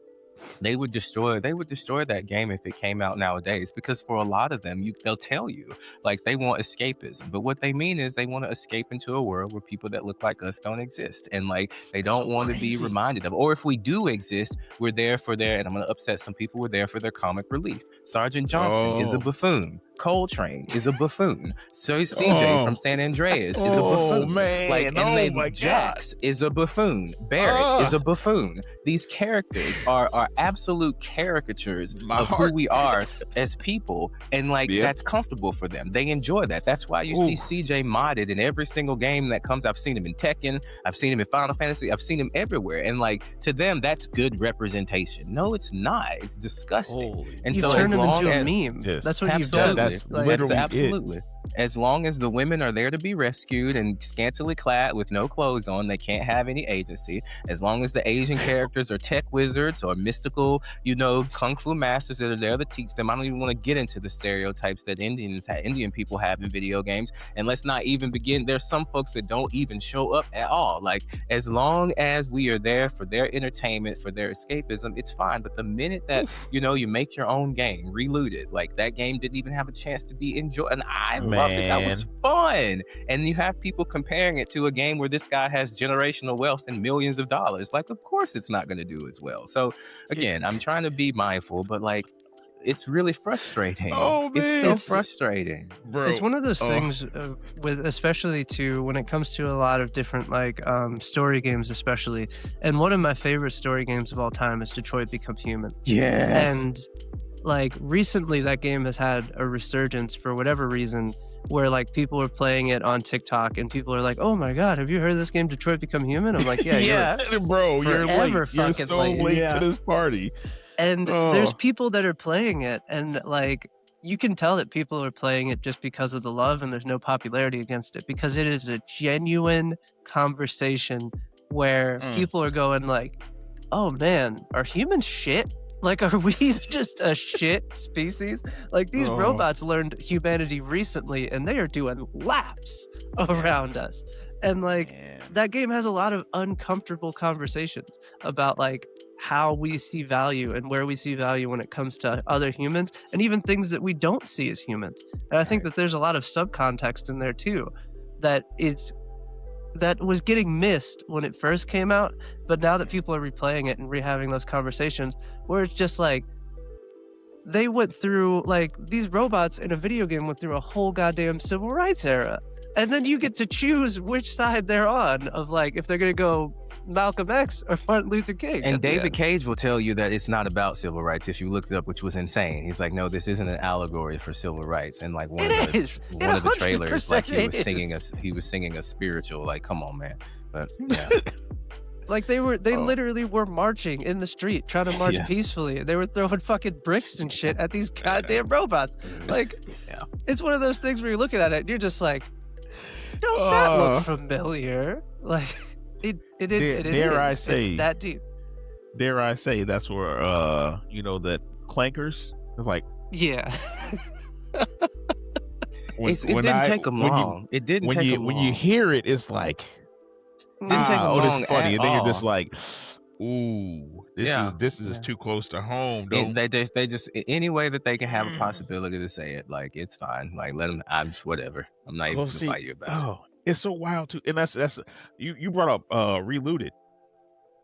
S2: they would destroy that game if it came out nowadays, because for a lot of them, they'll tell you like they want escapism, but what they mean is they want to escape into a world where people that look like us don't exist, and like they don't want to be reminded of, or if we do exist, we're there for their, and I'm going to upset some people, we're there for their comic relief. Sergeant Johnson is a buffoon. Coltrane is a buffoon. So CJ from San Andreas is a buffoon.
S3: Man.
S2: Like, and then Jax is a buffoon. Barrett is a buffoon. These characters are absolute caricatures of who we are as people, and like that's comfortable for them. They enjoy that. That's why you see CJ modded in every single game that comes. I've seen him in Tekken. I've seen him in Final Fantasy. I've seen him everywhere, and like to them, that's good representation. No, it's not. It's disgusting. And
S1: so
S2: turn
S1: him into a meme.
S3: Yes.
S1: That's what you've done.
S3: That's
S1: like,
S3: literally
S2: absolutely. As long as the women are there to be rescued and scantily clad with no clothes on, they can't have any agency. As long as the Asian characters are tech wizards or mystical, kung fu masters that are there to teach them. I don't even want to get into the stereotypes that Indian people have in video games. And let's not even begin. There's some folks that don't even show up at all. Like, as long as we are there for their entertainment, for their escapism, it's fine. But the minute that, you make your own game, reload it, like that game didn't even have a chance to be enjoyed. And I loved it. That was fun. And you have people comparing it to a game where this guy has generational wealth and millions of dollars. Like, of course it's not going to do as well. So again, I'm trying to be mindful, but like, it's really frustrating.
S3: Oh, man.
S2: It's so frustrating,
S3: bro.
S1: It's one of those things with, especially when it comes to a lot of different like story games, especially. And one of my favorite story games of all time is Detroit Become Human.
S2: Yes.
S1: And like recently that game has had a resurgence for whatever reason, where like people are playing it on TikTok and people are like, "Oh my God, have you heard of this game Detroit Become Human?" I'm like, "Yeah,
S3: bro, you're late. You're so late to this party."
S1: And there's people that are playing it, and like you can tell that people are playing it just because of the love, and there's no popularity against it, because it is a genuine conversation where people are going like, "Oh man, are humans shit? Like, are we just a shit species? Like, these robots learned humanity recently, and they are doing laps around us." And like, that game has a lot of uncomfortable conversations about like how we see value and where we see value when it comes to other humans, and even things that we don't see as humans. And I think that there's a lot of subcontext in there too, that was getting missed when it first came out, but now that people are replaying it and rehaving those conversations, where it's just like, they went through, like, these robots in a video game went through a whole goddamn civil rights era. And then you get to choose which side they're on, of like, if they're going to go Malcolm X or Martin Luther King.
S2: And David Cage will tell you that it's not about civil rights if you looked it up, which was insane. He's like, no, this isn't an allegory for civil rights. And like one of the trailers, like he was singing a spiritual, like, come on, man. But yeah.
S1: Like they literally were marching in the street, trying to march peacefully. They were throwing fucking bricks and shit at these goddamn robots. Like, it's one of those things where you're looking at it and you're just like, don't that look familiar? Like,
S3: dare I say,
S1: it's that deep.
S3: Dare I say that's where that clankers is like.
S1: Yeah.
S2: It didn't take them long. It didn't take them long.
S3: When you hear it, it's like,
S2: didn't take them long.
S3: This is funny, and then
S2: all.
S3: You're just like, ooh, this is too close to home.
S2: They just any way that they can have a possibility to say it, like, it's fine. Like, let them. I'm just whatever. I'm not even gonna fight you about it.
S3: Oh, it's so wild too, and that's you brought up Reloaded.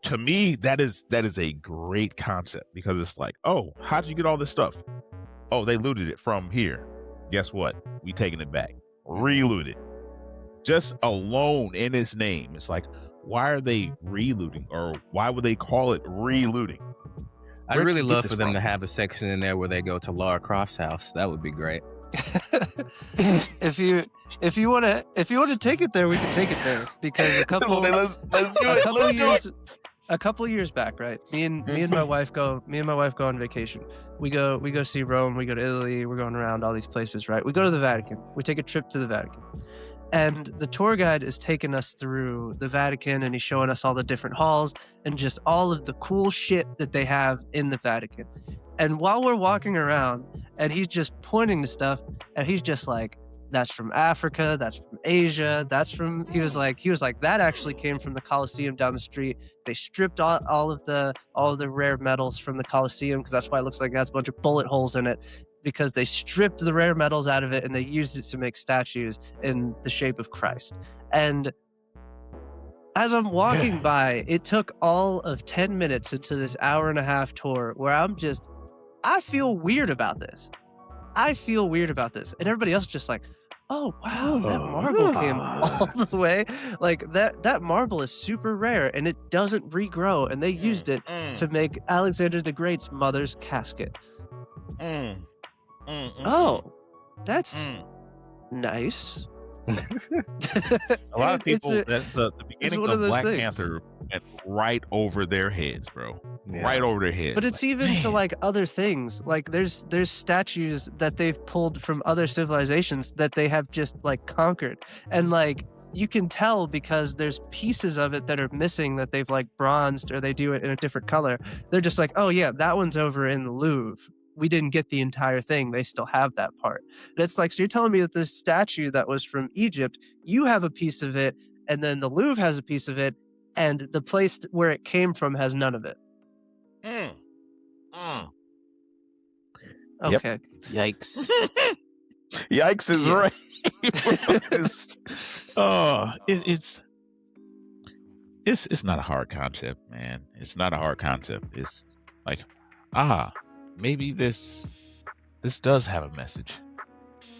S3: To me, that is a great concept, because it's like, oh, how'd you get all this stuff? Oh, they looted it from here. Guess what? We taking it back. Relooted. Just alone in its name, it's like, why are they relooting, or why would they call it relooting?
S2: I'd really love for them to have a section in there where they go to Lara Croft's house. That would be great.
S1: If you want to take it there, we can take it there, because a couple years back, right? Me and my wife go on vacation. We go see Rome. We go to Italy. We're going around all these places, right? We go to the Vatican. We take a trip to the Vatican. And the tour guide is taking us through the Vatican, and he's showing us all the different halls and just all of the cool shit that they have in the Vatican. And while we're walking around, and he's just pointing to stuff, and he's just like, that's from Africa, that's from Asia, he was like, that actually came from the Colosseum down the street. They stripped all of the rare metals from the Colosseum, because that's why it looks like it has a bunch of bullet holes in it, because they stripped the rare metals out of it and they used it to make statues in the shape of Christ. And as I'm walking by, it took all of 10 minutes into this hour-and-a-half tour where I feel weird about this. I feel weird about this, and everybody else just like, oh wow, that marble came all the way. Like that marble is super rare, and it doesn't regrow, and they used it to make Alexander the Great's mother's casket. Oh, that's nice.
S3: A lot of people, the beginning of Black Panther went right over their heads, bro. Yeah. Right over their heads.
S1: But it's even to like other things. Like there's statues that they've pulled from other civilizations that they have just like conquered. And like you can tell because there's pieces of it that are missing that they've like bronzed or they do it in a different color. They're just like, oh yeah, that one's over in the Louvre. We didn't get the entire thing. They still have that part. And it's like, so you're telling me that this statue that was from Egypt, you have a piece of it, and then the Louvre has a piece of it, and the place where it came from has none of it. Okay.
S2: Yep. Yikes.
S3: Yikes is right. It's not a hard concept, man. It's not a hard concept. It's like, maybe this does have a message.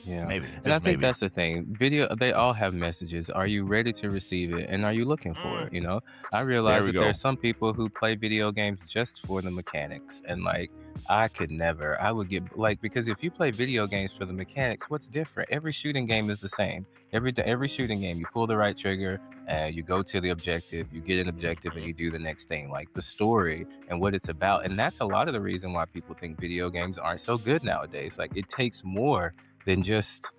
S2: Yeah,
S3: maybe.
S2: And I think that's the thing. Video, they all have messages. Are you ready to receive it, and are you looking for it? You know, I realize that there's some people who play video games just for the mechanics, and like I could never. I would get like, because if you play video games for the mechanics, what's different? Every shooting game is the same. Every shooting game, you pull the right trigger, and you go to the objective, you get an objective, and you do the next thing. Like the story and what it's about, and that's a lot of the reason why people think video games aren't so good nowadays. Like it takes more than just,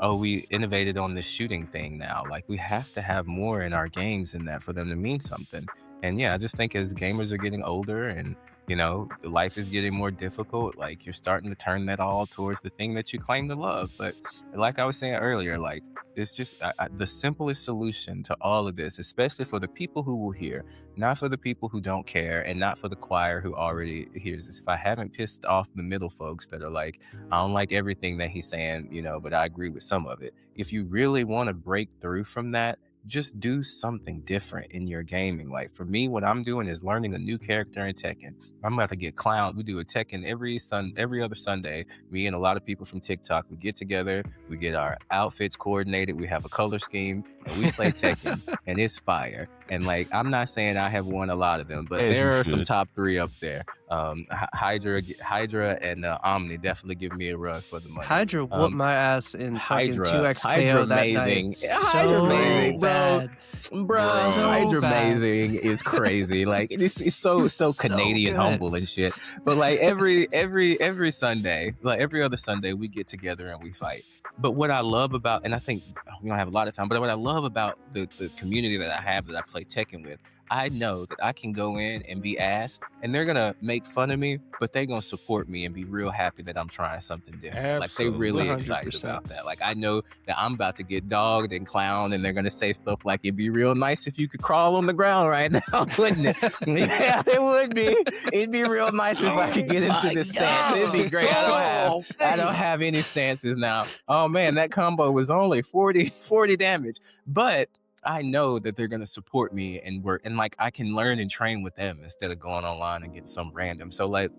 S2: oh, we innovated on this shooting thing now. Like we have to have more in our games than that for them to mean something. And yeah, I just think as gamers are getting older and, you know, life is getting more difficult, like you're starting to turn that all towards the thing that you claim to love. But like I was saying earlier, like it's just the simplest solution to all of this, especially for the people who will hear, not for the people who don't care, and not for the choir who already hears this. If I haven't pissed off the middle folks that are like, I don't like everything that he's saying, you know, but I agree with some of it. If you really want to break through from that, just do something different in your gaming. Like for me, what I'm doing is learning a new character in Tekken. I'm about to get clowned. We do a Tekken every other Sunday. Me and a lot of people from TikTok, we get together, we get our outfits coordinated, we have a color scheme, and we play Tekken, and it's fire. And like, I'm not saying I have won a lot of them, but there are some top 3 up there. Hydra and Omni definitely give me a run for the money.
S1: Hydra whooped my ass in
S2: Hydra,
S1: 2x
S2: Hydra
S1: that
S2: amazing.
S1: Night.
S2: Hydra amazing,
S1: bad.
S2: Bro.
S1: So
S2: Hydra
S1: bad.
S2: amazing is crazy. Like it's so Canadian
S1: good.
S2: humble and shit. But like every Sunday, like every other Sunday, we get together and we fight. But what I love about, and I think we don't have a lot of time, but what I love about the community that I have that I play Tekken with, I know that I can go in and be ass, and they're gonna make fun of me, but they're gonna support me and be real happy that I'm trying something different.
S3: Absolutely.
S2: Like they really
S1: 100%.
S2: excited about that. Like I know that I'm about to get dogged and clowned, and they're gonna say stuff like, "It'd be real nice if you could crawl on the ground right now, wouldn't it?" Yeah, it would be. It'd be real nice if I could get into this stance. It'd be great. I don't have any stances now. Oh man, that combo was only 40 damage, but I know that they're going to support me and work, and like I can learn and train with them instead of going online and getting some random. So like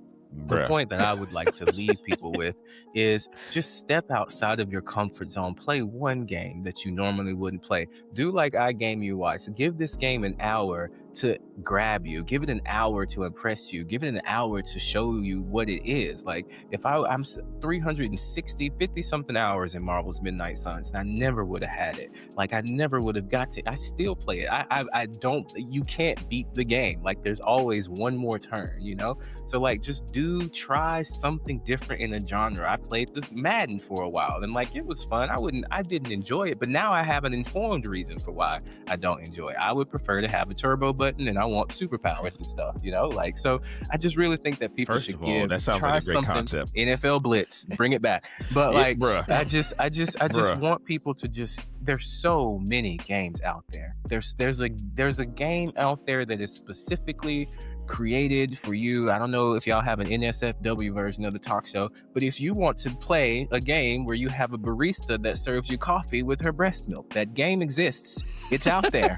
S2: the point that I would like to leave people with is just step outside of your comfort zone. Play one game that you normally wouldn't play. Do like iGameUI. So give this game an hour to grab you. Give it an hour to impress you. Give it an hour to show you what it is. Like if I'm 50 something hours in Marvel's Midnight Suns, and I never would have had it. Like I never would have got to. I still play it. I don't. You can't beat the game. Like there's always one more turn. You know. So like just try something different in a genre. I played this Madden for a while, and like it was fun. I didn't enjoy it, but now I have an informed reason for why I don't enjoy it. I would prefer to have a turbo button, and I want superpowers and stuff, you know. Like so, I just really think that people should
S3: that sounds
S2: try
S3: like a great
S2: something.
S3: concept.
S2: NFL Blitz, bring it back. But like, I just
S3: Bruh.
S2: want people to just. There's so many games out there. There's a game out there that is specifically created for you. I don't know if y'all have an NSFW version of the talk show, but if you want to play a game where you have a barista that serves you coffee with her breast milk, that game exists. It's out there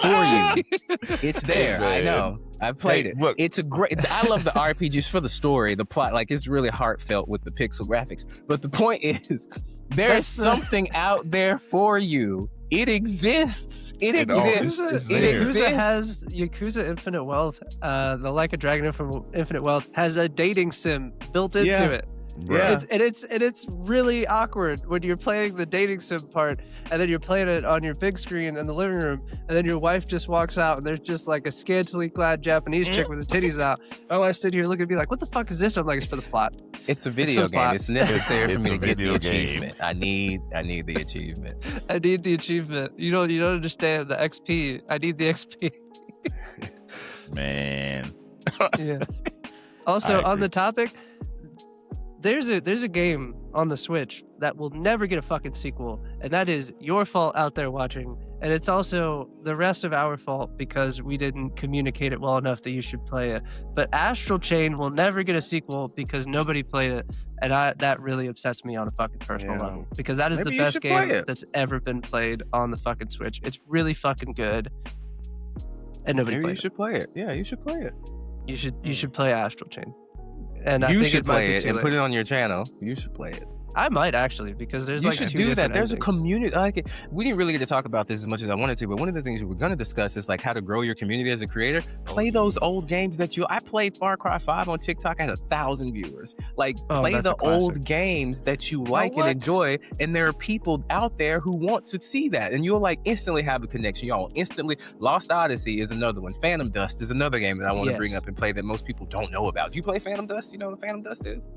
S2: for you. It's there.
S3: Hey,
S2: I know. I've played
S3: Hey,
S2: it.
S3: look.
S2: It's a great. I love the RPGs for the story, the plot. Like it's really heartfelt with the pixel graphics. But the point is, there's something out there for you. It exists. It exists.
S1: Yakuza has Yakuza Infinite Wealth. The Like a Dragon Infinite Wealth has a dating sim built into it.
S2: Yeah.
S1: It's really awkward when you're playing the dating sim part and then you're playing it on your big screen in the living room and then your wife just walks out and there's just like a scantily clad Japanese chick with her titties out. My wife's sitting here looking at me like, what the fuck is this? I'm like, it's for the plot.
S2: It's a video game.
S1: plot.
S2: It's necessary for me to get the
S3: video
S2: achievement. I need the achievement.
S1: I need the achievement. You don't understand the XP. I need the XP.
S3: Man.
S1: Yeah. Also,
S3: I
S1: on
S3: agree.
S1: the topic, there's a game on the Switch that will never get a fucking sequel, and that is your fault out there watching. And it's also the rest of our fault because we didn't communicate it well enough that you should play it. But Astral Chain will never get a sequel because nobody played it, and that really upsets me on a fucking personal level because that is
S2: Maybe
S1: the
S2: you
S1: best
S2: should play
S1: game
S2: it.
S1: that's ever been played on the fucking Switch. It's really fucking good, and nobody
S2: Maybe
S1: played
S2: you
S1: it.
S2: should play it. Yeah, you should play it.
S1: You should play Astral Chain. And I
S2: You
S1: think
S2: should
S1: might
S2: play
S1: be
S2: it
S1: too
S2: and
S1: late.
S2: put it on your channel. You should play it.
S1: I might actually because there's
S2: You
S1: like
S2: should
S1: two
S2: do that.
S1: different
S2: There's a
S1: endings.
S2: community. Like we didn't really get to talk about this as much as I wanted to, but one of the things we were going to discuss is like how to grow your community as a creator. Play those old games that I played Far Cry 5 on TikTok. I had 1,000 viewers. Like play
S1: that's
S2: the
S1: a classic.
S2: old games that you like and
S3: what?
S2: enjoy, and there are people out there who want to see that, and you'll like instantly have a connection. Y'all instantly. Lost Odyssey is another one. Phantom Dust is another game that I want to
S1: Yes.
S2: bring up and play that most people don't know about. Do you play Phantom Dust? You know what Phantom Dust is?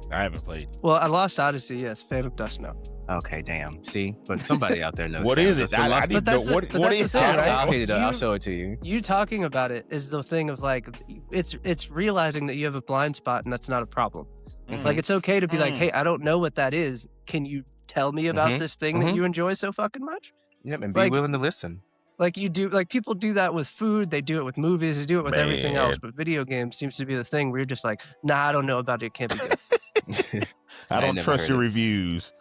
S3: I haven't played.
S1: Well, I lost Odyssey, yes. Phantom Dust, no.
S2: Okay, damn. See, but somebody out there knows.
S3: What
S2: Phantom
S3: is it?
S2: Dust, but Lost-
S3: need to know
S1: that's the-
S3: what
S1: but that's
S3: is
S1: the thing,
S3: it?
S1: right?
S2: I'll hit it up. I'll
S1: You-
S2: show it to you.
S1: You talking about it is the thing of like, it's realizing that you have a blind spot and that's not a problem.
S3: Mhm.
S1: Like, it's okay to be like,
S3: Mm.
S1: hey, I don't know what that is. Can you tell me about
S2: Mhm.
S1: this thing that
S2: Mhm.
S1: you enjoy so fucking much?
S2: Yep, and be
S1: Like-
S2: willing to listen.
S1: Like you do, like people do that with food, they do it with movies, they do it with everything
S3: Man.
S1: else. But video games seems to be the thing where you're just like, nah, I don't know about it. It can't be good.
S3: I don't
S2: never
S3: trust
S2: heard
S3: your
S2: it.
S3: reviews.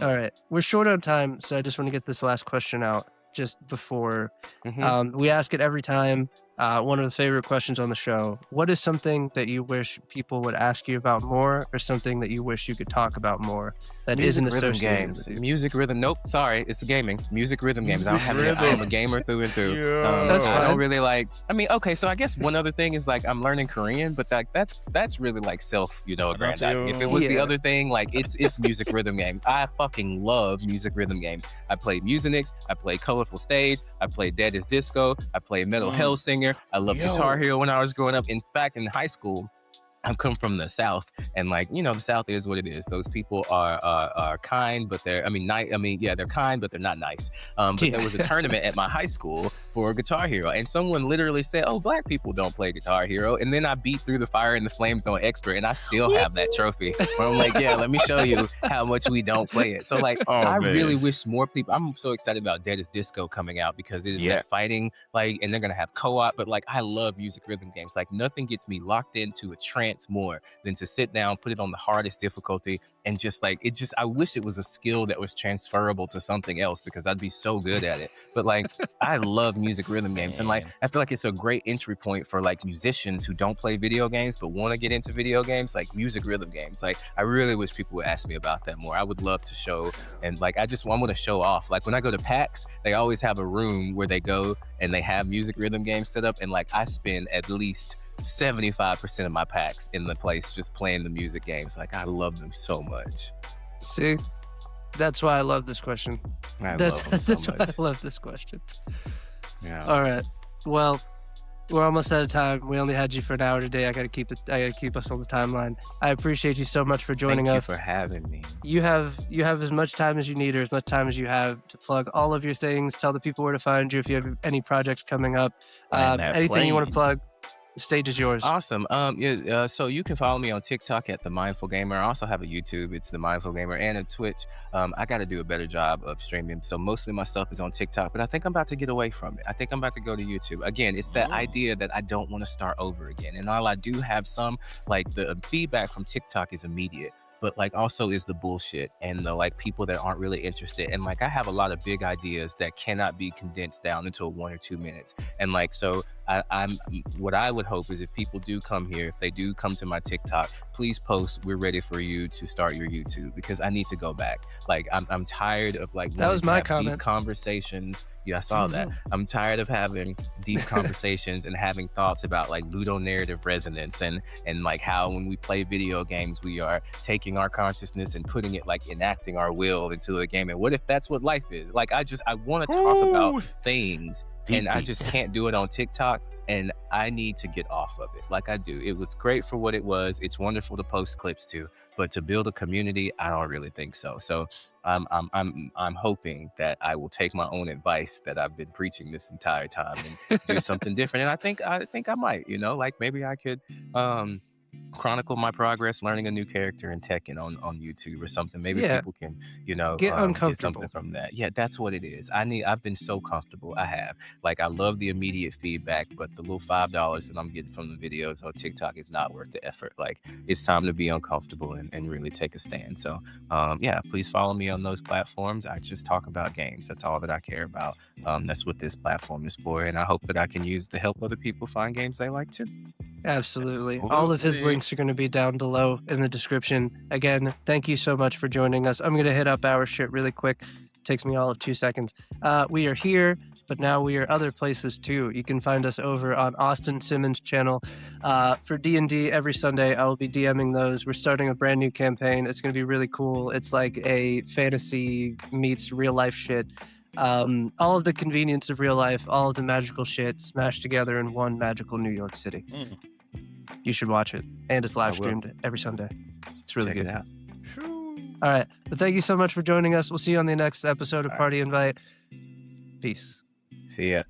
S1: All right, we're short on time, so I just want to get this last question out just before.
S2: Mhm.
S1: We ask it every time. One of the favorite questions on the show. What is something that you wish people would ask you about more, or something that you wish you could talk about more that
S2: Music
S1: isn't
S2: rhythm
S1: associated
S2: games.
S1: with you?
S2: Music rhythm. Nope. Sorry, it's gaming. Music rhythm games. I don't have.
S3: Music
S2: I am a
S3: rhythm.
S2: gamer through and through.
S3: Yeah.
S1: That's
S2: I
S1: fine.
S2: don't really like. I mean, okay. So I guess one other thing is like I'm learning Korean, but that's really like self, aggrandizing. If it was the
S1: Yeah.
S2: other thing, like it's music rhythm games. I fucking love music rhythm games. I played Musinix. I played Colorful Stage. I played Dead is Disco. I played Metal Hellsinger. I love
S3: Yo.
S2: Guitar Hero when I was growing up. In fact, in high school, I come from the South, and like the South is what it is. Those people are kind, but they're they're kind, but they're not nice. But there was a tournament at my high school for Guitar Hero, and someone literally said, "Oh, black people don't play Guitar Hero," and then I beat through the fire and the flames on expert, and I still have that trophy. Where I'm like, yeah, let me show you how much we don't play it. So like,
S3: Oh,
S2: I
S3: man.
S2: really wish more people. I'm so excited about Dead is Disco coming out because it is
S3: Yeah.
S2: that fighting, like, and they're gonna have co-op. But like, I love music rhythm games. Like, nothing gets me locked into a trance more than to sit down, put it on the hardest difficulty, and just like it. Just I wish it was a skill that was transferable to something else because I'd be so good at it. But like, I love music rhythm games, and like, I feel like it's a great entry point for like musicians who don't play video games but want to get into video games, like music rhythm games. Like, I really wish people would ask me about that more. I would love to show, and like, I want to show off. Like when I go to PAX, they always have a room where they go and they have music rhythm games set up, and like I spend at least 75% of my packs in the place just playing the music games. Like, I love them so much.
S1: See, that's why I love this question.
S2: I
S1: That's
S2: love them so
S1: that's why I
S2: much.
S1: love this question.
S2: Yeah.
S1: All right. Well, we're almost out of time. We only had you for an hour today. I gotta keep us on the timeline. I appreciate you so much for joining
S2: Thank you
S1: us.
S2: for having me.
S1: You have as much time as you need, or as much time as you have to plug all of your things. Tell the people where to find you if you have any projects coming up.
S3: Land that
S1: Anything you want to
S3: plane.
S1: plug. The stage is yours.
S2: Awesome. So you can follow me on TikTok at The Mindful Gamer. I also have a YouTube. It's The Mindful Gamer, and a Twitch. I got to do a better job of streaming. So mostly my stuff is on TikTok, but I think I'm about to get away from it. I think I'm about to go to YouTube. Again, it's that idea that I don't want to start over again. And while I do have some, like the feedback from TikTok is immediate. but like also is the bullshit and the like people that aren't really interested. And like I have a lot of big ideas that cannot be condensed down into 1 or 2 minutes. And like so I'm what I would hope is if people do come here, if they do come to my TikTok, please post we're ready for you to start your YouTube, because I need to go back. Like I'm tired of like
S1: that was my comment.
S2: Deep conversations. Yeah, I saw that. I'm tired of having deep conversations and having thoughts about like ludonarrative resonance and like how when we play video games we are taking our consciousness and putting it like enacting our will into a game. And what if that's what life is? Like I want to talk about things and I just can't do it on TikTok, and I need to get off of it like I do. It was great for what it was. It's wonderful to post clips to, but to build a community, I don't really think so. So I'm hoping that I will take my own advice that I've been preaching this entire time and do something different. And I think I might, you know, like maybe I could chronicle my progress learning a new character in Tekken on YouTube or something. Maybe people can, you know,
S1: get uncomfortable.
S2: get something from that. Yeah, that's what it is. I've been so comfortable. I have. Like I love the immediate feedback, but the little $5 that I'm getting from the videos on TikTok is not worth the effort. Like it's time to be uncomfortable and really take a stand. So yeah, please follow me on those platforms. I just talk about games. That's all that I care about. That's what this platform is for. And I hope that I can use to help other people find games they like too.
S1: Absolutely. All of his links are going to be down below in the description. Again, thank you so much for joining us. I'm going to hit up our shit really quick. It takes me all of 2 seconds. We are here, but now we are other places too. You can find us over on Austin Simmons' channel. For D&D every Sunday, I will be DMing those. We're starting a brand new campaign. It's going to be really cool. It's like a fantasy meets real life shit. All of the convenience of real life, all of the magical shit smashed together in one magical New York City. You should watch it. And it's live streamed every Sunday. It's really good.
S2: Check it out.
S1: All right. But thank you so much for joining us. We'll see you on the next episode of Party Invite. Peace.
S2: See ya.